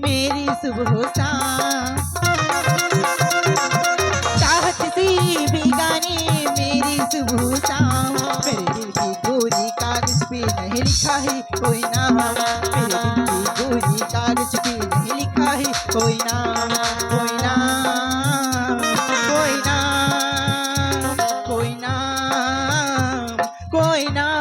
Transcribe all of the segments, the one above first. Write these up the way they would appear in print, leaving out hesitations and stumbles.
मेरी सुबह शाम, चाहत सी बेगानी मेरी सुबह शाम। मेरे दिल की गोरी कागज पे नहीं लिखा है कोई नाम, मेरे दिल की गोरी कागज पे नहीं लिखा है कोई नाम, कोई नाम, कोई नाम, कोई नाम, कोई नाम।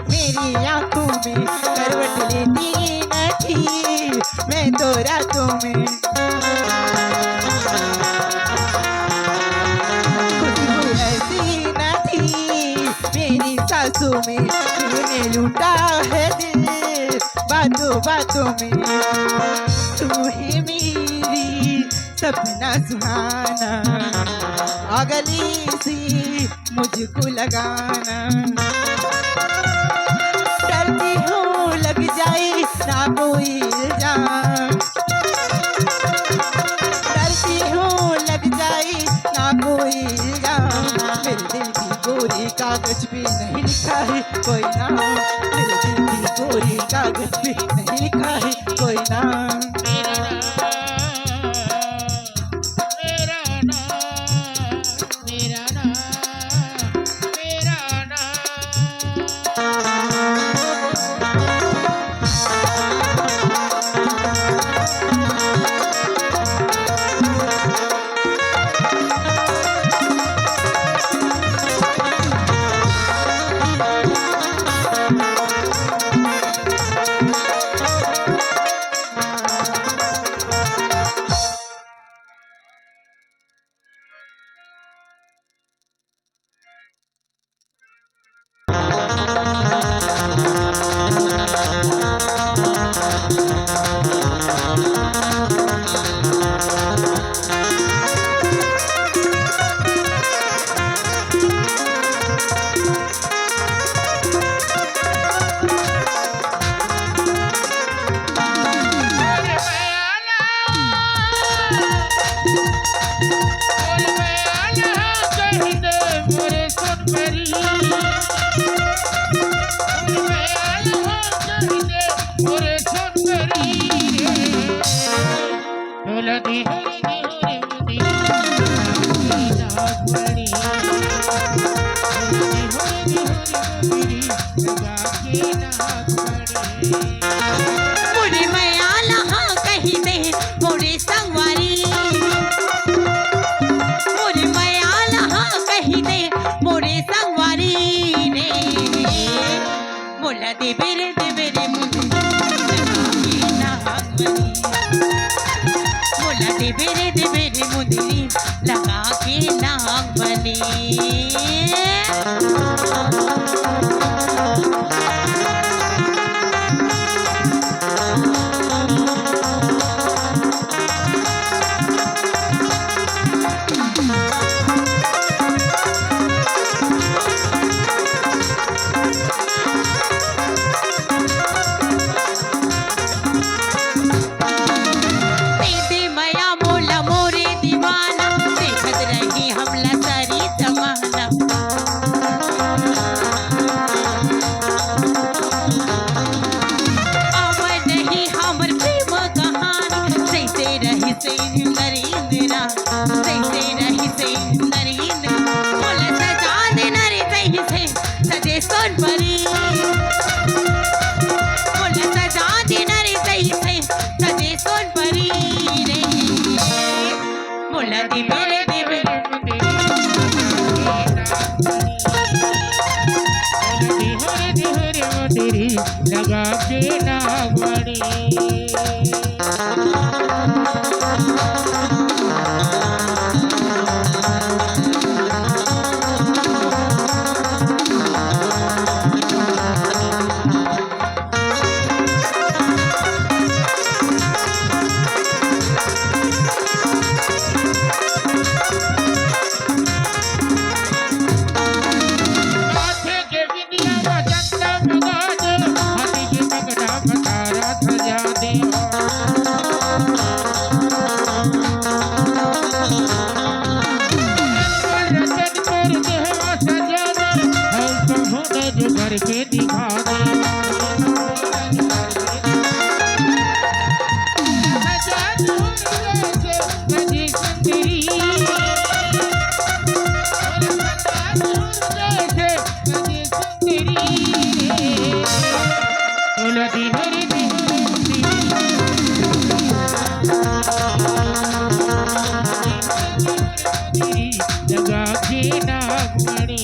मेरी आंखों में करवट लेती न थी मैं तो रातों में, खुशबू ऐसी न थी मेरी सांसों में, तूने लूटा है दिल बातों बातों में। तू है मेरी सपना सुहाना, अगली सी मुझको लगाना। डरती हूँ लग जाए ना कोई इल्जाम, डरती हूँ लग जाए ना कोई इल्जाम। मेरे दिल की गोरी कागज पे नहीं लिखा है कोई नाम, मेरे दिल की गोरी कागज पे नहीं लिखा है कोई नाम। मोरे मैया लहा कही दे मोरे संगवारी, मोरे मैया लहा कही दे मोरे संगवारी रे। मोला दे बेरे मुझे मोला दे बेरे मुंदरी लगा के नाग बनी। सोन परी बोला सजा देना रे सही सही सजे सोन परी रे बोला दिबे दिबे तेरी लगा के नागवाड़ी के दिखा लगा के नागमणि